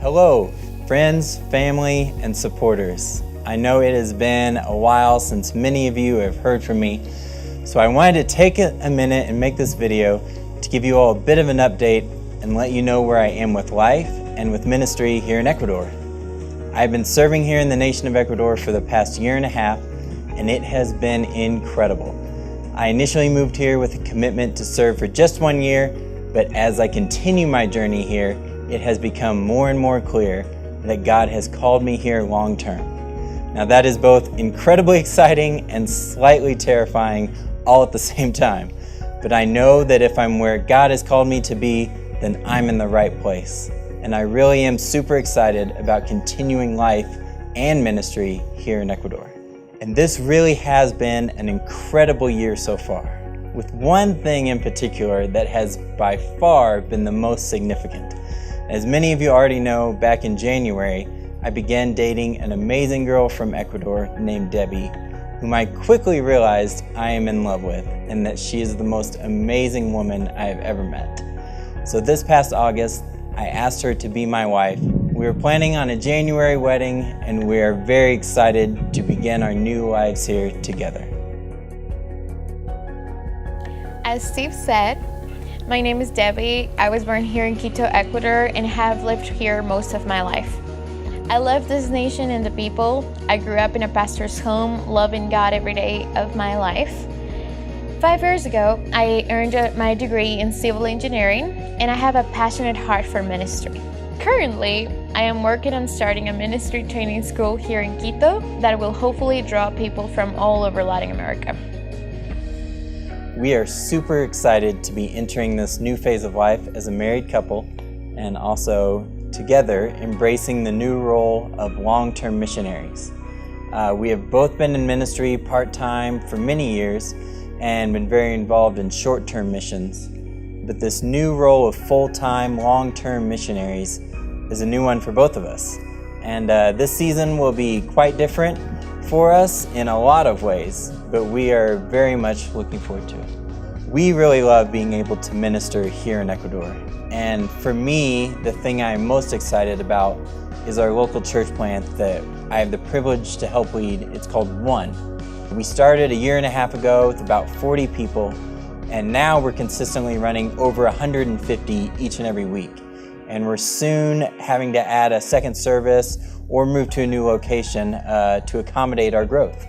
Hello, friends, family, and supporters. I know it has been a while since many of you have heard from me, so I wanted to take a minute and make this video to give you all a bit of an update and let you know where I am with life and with ministry here in Ecuador. I've been serving here in the nation of Ecuador for the past year and a half, and it has been incredible. I initially moved here with a commitment to serve for just 1 year, but as I continue my journey here, it has become more and more clear that God has called me here long term. Now that is both incredibly exciting and slightly terrifying all at the same time. But I know that if I'm where God has called me to be, then I'm in the right place. And I really am super excited about continuing life and ministry here in Ecuador. And this really has been an incredible year so far, with one thing in particular that has by far been the most significant. As many of you already know, back in January, I began dating an amazing girl from Ecuador named Debbie, whom I quickly realized I am in love with, and that she is the most amazing woman I have ever met. So this past August, I asked her to be my wife. We were planning on a January wedding, and we are very excited to begin our new lives here together. As Steve said, my name is Debbie. I was born here in Quito, Ecuador, and have lived here most of my life. I love this nation and the people. I grew up in a pastor's home, loving God every day of my life. 5 years ago, I earned my degree in civil engineering, and I have a passionate heart for ministry. Currently, I am working on starting a ministry training school here in Quito that will hopefully draw people from all over Latin America. We are super excited to be entering this new phase of life as a married couple, and also together embracing the new role of long-term missionaries. We have both been in ministry part-time for many years and been very involved in short-term missions. But this new role of full-time, long-term missionaries is a new one for both of us. And this season will be quite different for us in a lot of ways, but we are very much looking forward to it. We really love being able to minister here in Ecuador. And for me, the thing I'm most excited about is our local church plant that I have the privilege to help lead. It's called One. We started a year and a half ago with about 40 people, and now we're consistently running over 150 each and every week. And we're soon having to add a second service or move to a new location to accommodate our growth.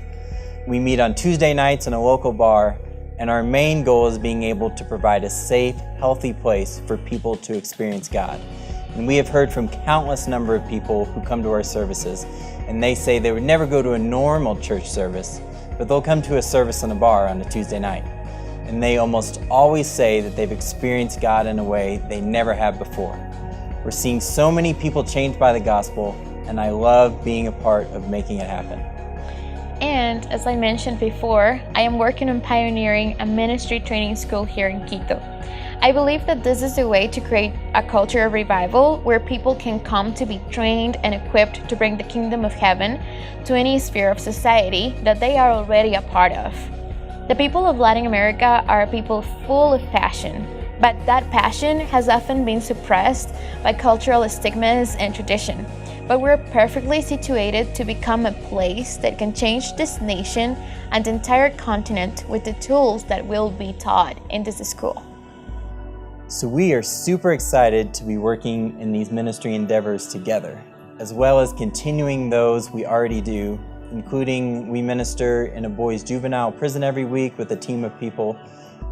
We meet on Tuesday nights in a local bar, and our main goal is being able to provide a safe, healthy place for people to experience God. And we have heard from countless number of people who come to our services, and they say they would never go to a normal church service, but they'll come to a service in a bar on a Tuesday night. And they almost always say that they've experienced God in a way they never have before. We're seeing so many people changed by the gospel, and I love being a part of making it happen. And as I mentioned before, I am working on pioneering a ministry training school here in Quito. I believe that this is a way to create a culture of revival where people can come to be trained and equipped to bring the kingdom of heaven to any sphere of society that they are already a part of. The people of Latin America are people full of passion, but that passion has often been suppressed by cultural stigmas and tradition. But we're perfectly situated to become a place that can change this nation and the entire continent with the tools that will be taught in this school. So we are super excited to be working in these ministry endeavors together, as well as continuing those we already do, including we minister in a boys' juvenile prison every week with a team of people,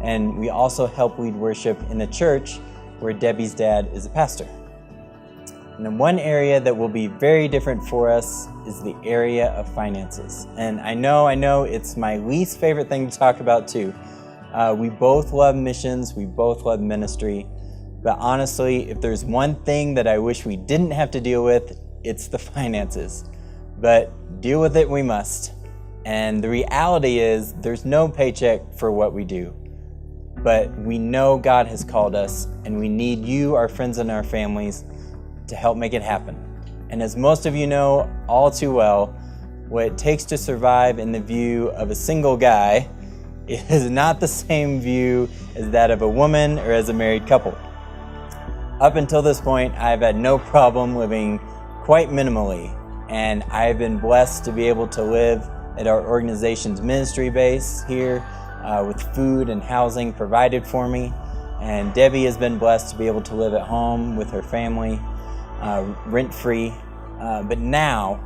and we also help lead worship in a church where Debbie's dad is a pastor. And then one area that will be very different for us is the area of finances. And I know it's my least favorite thing to talk about too. We both love missions, we both love ministry, but honestly, if there's one thing that I wish we didn't have to deal with, it's the finances. But deal with it we must. And the reality is there's no paycheck for what we do. But we know God has called us, and we need you, our friends and our families, to help make it happen. And as most of you know all too well, what it takes to survive in the view of a single guy is not the same view as that of a woman or as a married couple. Up until this point, I've had no problem living quite minimally, and I've been blessed to be able to live at our organization's ministry base here with food and housing provided for me. And Debbie has been blessed to be able to live at home with her family, rent-free. But now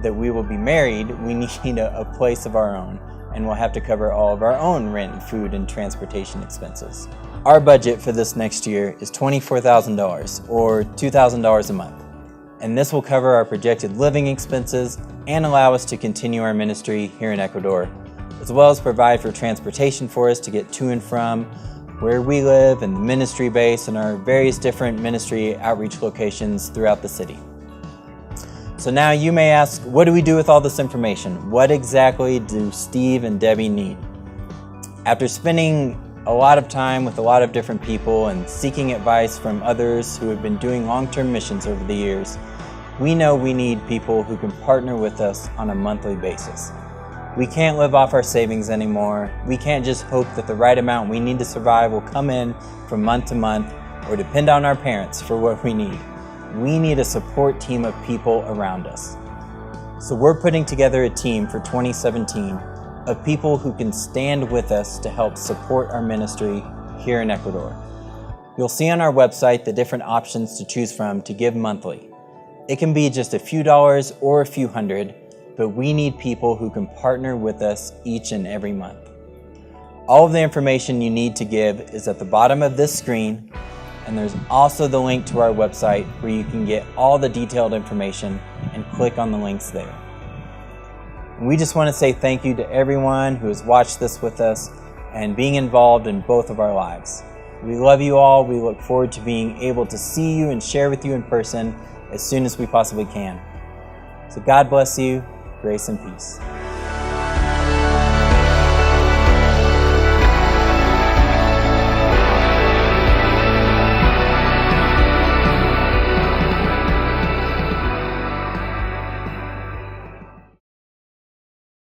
that we will be married, we need a place of our own, and we'll have to cover all of our own rent, food, and transportation expenses. Our budget for this next year is $24,000 or $2,000 a month. And this will cover our projected living expenses and allow us to continue our ministry here in Ecuador, as well as provide for transportation for us to get to and from where we live and the ministry base and our various different ministry outreach locations throughout the city. So now you may ask, what do we do with all this information? What exactly do Steve and Debbie need? After spending a lot of time with a lot of different people and seeking advice from others who have been doing long-term missions over the years, we know we need people who can partner with us on a monthly basis. We can't live off our savings anymore. We can't just hope that the right amount we need to survive will come in from month to month or depend on our parents for what we need. We need a support team of people around us. So we're putting together a team for 2017 of people who can stand with us to help support our ministry here in Ecuador. You'll see on our website the different options to choose from to give monthly. It can be just a few dollars or a few hundred, but we need people who can partner with us each and every month. All of the information you need to give is at the bottom of this screen, and there's also the link to our website where you can get all the detailed information and click on the links there. And we just want to say thank you to everyone who has watched this with us and being involved in both of our lives. We love you all. We look forward to being able to see you and share with you in person as soon as we possibly can. So God bless you. Grace and peace.